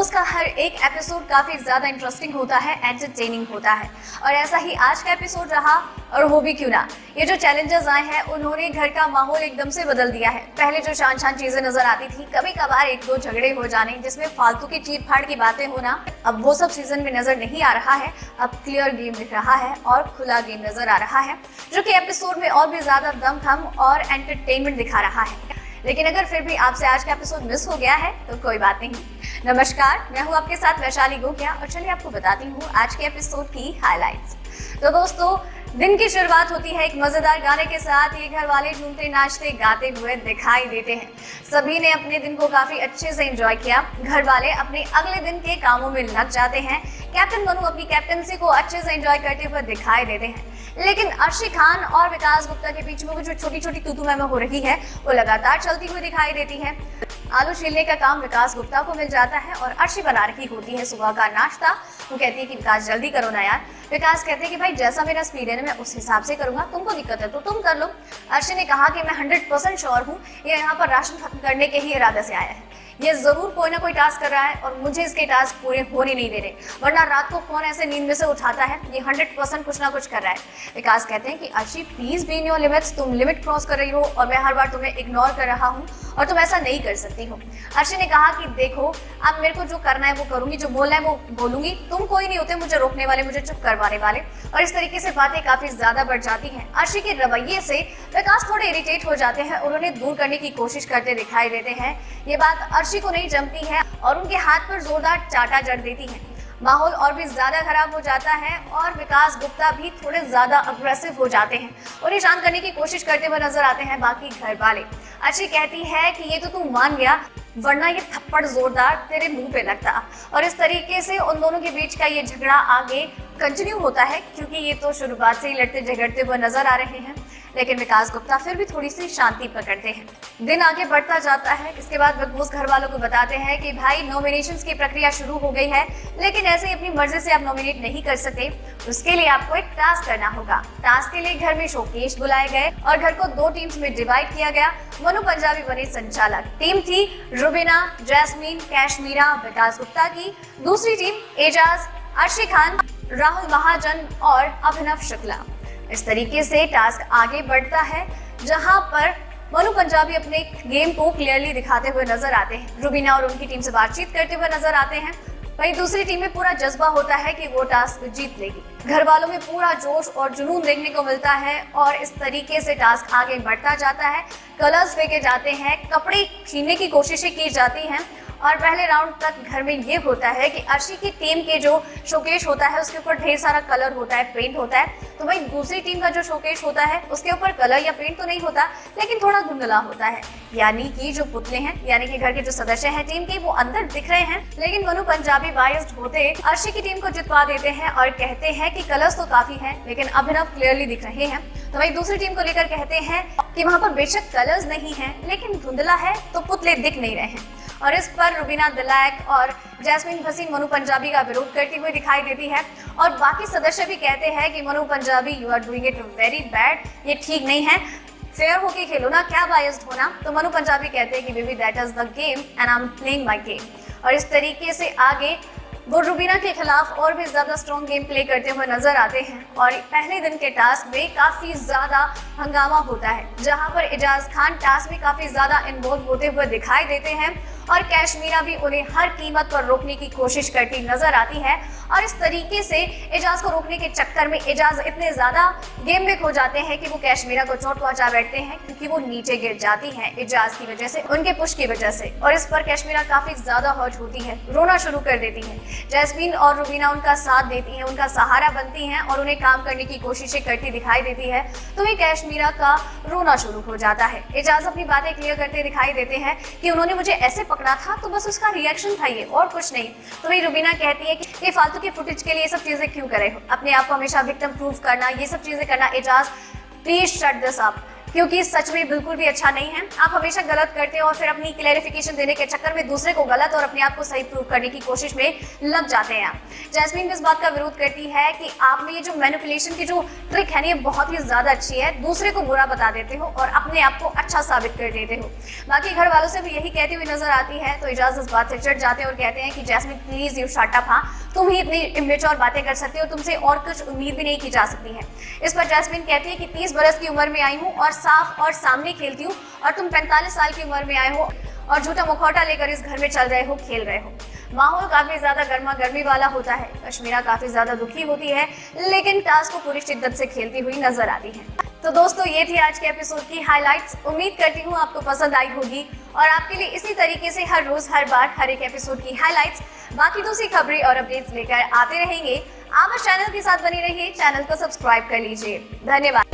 रोज का हर एक एपिसोड काफी ज्यादा इंटरेस्टिंग होता है, एंटरटेनिंग होता है और ऐसा ही आज का एपिसोड रहा। और हो भी क्यों ना, ये जो चैलेंजर्स आए हैं उन्होंने घर का माहौल एकदम से बदल दिया है। पहले जो शान शान चीजें नजर आती थी, कभी कभार एक दो झगड़े हो जाने जिसमें फालतू की चीर फाड़ की बातें होना, अब वो सब सीजन में नजर नहीं आ रहा है। अब क्लियर गेम दिख रहा है और खुला गेम नजर आ रहा है, जो कि एपिसोड में और भी ज्यादा दमखम और एंटरटेनमेंट दिखा रहा है। लेकिन अगर फिर भी आपसे आज का एपिसोड मिस हो गया है तो कोई बात नहीं। नमस्कार, मैं हूँ आपके साथ वैशाली गोकिया और चलिए आपको बताती हूँ आज के एपिसोड की हाइलाइट्स। तो दोस्तों, दिन की शुरुआत होती है एक मजेदार गाने के साथ। ये घर वाले झूमते नाचते गाते हुए दिखाई देते हैं। सभी ने अपने दिन को काफी अच्छे से एंजॉय किया। घर वाले अपने अगले दिन के कामों में लग जाते हैं। कैप्टन मनु अपनी कैप्टनसी को अच्छे से एंजॉय करते हुए दिखाई देते हैं। लेकिन अर्शी खान और विकास गुप्ता के बीच में वो जो छोटी छोटी तू मैं हो रही है वो लगातार चलती हुई दिखाई देती है। आलू छीलने का काम विकास गुप्ता को मिल जाता है और अर्शी बना रही होती है सुबह का नाश्ता। वो कहती है कि विकास जल्दी करो ना यार। विकास कहते हैं कि भाई जैसा मेरा स्पीड है ना मैं उस हिसाब से करूंगा, तुमको दिक्कत है तो तुम कर लो। अर्शी ने कहा कि मैं 100% श्योर हूँ ये यहाँ पर राशन खत्म करने के ही इरादे से आया है। ये जरूर कोई ना कोई टास्क कर रहा है और मुझे इसके टास्क पूरे होने नहीं दे रहे, वरना रात को कौन ऐसे नींद में से उठाता है। ये 100% कुछ ना कुछ कर रहा है। विकास कहते हैं कि Arshi please be in your limits, तुम लिमिट क्रॉस कर रही हो और मैं हर बार तुम्हें इग्नोर कर रहा हूँ और तुम ऐसा नहीं कर सकती हो। अर्शी ने कहा कि देखो अब मेरे को जो करना है वो करूंगी, जो बोलना है वो बोलूंगी, तुम कोई नहीं होते मुझे रोकने वाले, मुझे चुप करवाने वाले। और इस तरीके से बातें काफी ज्यादा बढ़ जाती हैं। अर्शी के रवैये से विकास थोड़े इरिटेट हो जाते हैं और उन्हें दूर करने की कोशिश करते दिखाई देते हैं। ये बात अर्शी को नहीं जमती है और उनके हाथ पर जोरदार चाटा जड़ देती है। माहौल और भी ज्यादा खराब हो जाता है और विकास गुप्ता भी थोड़े ज्यादा अग्रेसिव हो जाते हैं। उन्हें शांत करने की कोशिश करते हुए नजर आते हैं बाकी घर वाले। अर्शी कहती है कि ये तो तू मान गया, वरना ये थप्पड़ जोरदार तेरे मुंह पे लगता। और इस तरीके से उन दोनों के बीच का ये झगड़ा आगे कंटिन्यू होता है, क्योंकि ये तो शुरुआत से ही लड़ते झगड़ते हुए नजर आ रहे हैं। लेकिन विकास गुप्ता फिर भी थोड़ी सी शांति पकड़ते हैं। दिन आगे बढ़ता जाता है। इसके बाद बिग बॉस घर वालों को बताते हैं कि भाई नॉमिनेशंस की प्रक्रिया शुरू हो गई है, लेकिन ऐसे ही अपनी मर्जी से आप नॉमिनेट नहीं कर सकते। उसके लिए आपको एक टास्क करना होगा। टास्क के लिए घर में शोकेश बुलाए गए और घर को 2 टीम्स में डिवाइड किया गया। मनु पंजाबी बने संचालक। टीम थी रुबीना, जैस्मीन, कैशमीरा, विकास गुप्ता की। दूसरी टीम एजाज, अर्शी खान, राहुल महाजन और अभिनव शुक्ला। इस तरीके से टास्क आगे बढ़ता है, जहां पर मनु पंजाबी अपने गेम को क्लियरली दिखाते हुए नजर आते हैं। रुबीना और उनकी टीम से बातचीत करते हुए नजर आते हैं। वहीं दूसरी टीम में पूरा जज्बा होता है कि वो टास्क जीत लेगी। घर वालों में पूरा जोश और जुनून देखने को मिलता है और इस तरीके से टास्क आगे बढ़ता जाता है। कलर्स फेंके जाते हैं, कपड़े छीनने की कोशिशें की जाती हैं और पहले राउंड तक घर में ये होता है कि अर्शी की टीम के जो शोकेश होता है उसके ऊपर ढेर सारा कलर होता है, पेंट होता है। तो वही दूसरी टीम का जो शोकेश होता है उसके ऊपर कलर या पेंट तो नहीं होता, लेकिन थोड़ा धुंधला होता है। यानी कि जो पुतले हैं, यानी कि घर के जो सदस्य हैं टीम के, वो अंदर दिख रहे हैं। लेकिन मनु पंजाबी बायस्ड होते अर्शी की टीम को जितवा देते हैं और कहते हैं कि कलर्स तो काफी हैं, लेकिन अभिनव क्लियरली दिख रहे हैं। तो वही दूसरी टीम को लेकर कहते हैं कि वहां पर बेशक कलर्स नहीं है, लेकिन धुंधला है तो पुतले दिख नहीं रहे हैं। और इस पर रुबीना दिलैक और जैस्मीन भसीन मनु पंजाबी का विरोध करती हुई दिखाई देती है और बाकी सदस्य भी कहते हैं कि Manu Punjabi you are doing it very bad, ये ठीक नहीं है, फेयर होके खेलो ना, क्या बायस्ड होना। तो मनु पंजाबी कहते हैं कि baby that is the game and I am playing my game. और इस तरीके से आगे वो रुबीना के खिलाफ और भी ज्यादा स्ट्रॉन्ग गेम प्ले करते हुए नजर आते हैं। और पहले दिन के टास्क में काफी ज्यादा हंगामा होता है, जहां पर एजाज खान टास्क में काफी ज्यादा इन्वॉल्व होते हुए दिखाई देते हैं और कैशमीरा भी उन्हें हर कीमत पर रोकने की कोशिश करती नजर आती है। और इस तरीके से एजाज को रोकने के चक्कर में एजाज इतने ज्यादा गेम में खो जाते हैं कि वो कैशमीरा को चोट पहुंचा बैठते हैं, क्योंकि वो नीचे गिर जाती हैं एजाज की वजह से, उनके पुश की वजह से। और इस पर कैशमीरा काफी ज्यादा हर्ट होती है, रोना शुरू कर देती है। जैस्मीन और रुबीना उनका साथ देती हैं, उनका सहारा बनती हैं और उन्हें काम करने की कोशिशें करती दिखाई देती है। तो ये कैशमीरा का रोना शुरू हो जाता है। एजाज अपनी बातें क्लियर करते दिखाई देते हैं कि उन्होंने मुझे ऐसे पकड़ा था तो बस उसका रिएक्शन था ये, और कुछ नहीं। तो वही रुबीना कहती है कि ये फालतू की फुटेज के लिए ये सब चीजें क्यों करे हो, अपने आप को हमेशा विक्टिम प्रूव करना, ये सब चीजें करना। Ejaz please shut this up, क्योंकि सच में बिल्कुल भी अच्छा नहीं है। आप हमेशा गलत करते हो और फिर अपनी क्लैरिफिकेशन देने के चक्कर में दूसरे को गलत और अपने आप को सही प्रूव करने की कोशिश में लग जाते हैं। जैस्मीन भी इस बात का विरोध करती है कि आप में ये जो मैनिपुलेशन की जो ट्रिक है ना, ये बहुत ही ज्यादा अच्छी है। दूसरे को बुरा बता देते हो और अपने आप को अच्छा साबित कर देते हो। बाकी घर वालों से भी यही कहती हुई नजर आती है, तो इजाज इस बात से चिढ़ जाते हैं और कहते हैं कि jasmine please you shut up, हाँ तुम ही इतनी इमेच्योर बातें कर सकती हो, तुमसे और कुछ उम्मीद भी नहीं की जा सकती है। इस पर जैस्मीन कहती है कि 30 बरस की उम्र में आई हूँ और साफ और सामने खेलती हूँ, और तुम 45 साल की उम्र में आए हो और झूठा मुखौटा लेकर इस घर में चल रहे हो, खेल रहे हो। माहौल काफी ज्यादा गर्मा गर्मी वाला होता है। कश्मीरा काफी ज्यादा दुखी होती है, लेकिन टास्क को पूरी शिद्दत से खेलती हुई नजर आती है। तो दोस्तों, ये थी आज के एपिसोड की हाइलाइट्स। उम्मीद करती हूँ आपको पसंद आई होगी और आपके लिए इसी तरीके से हर रोज हर बार हर एक एपिसोड की हाइलाइट्स, बाकी दूसरी खबरें और अपडेट्स लेकर आते रहेंगे। आप इस चैनल के साथ बने रहिए, चैनल को सब्सक्राइब कर लीजिए। धन्यवाद।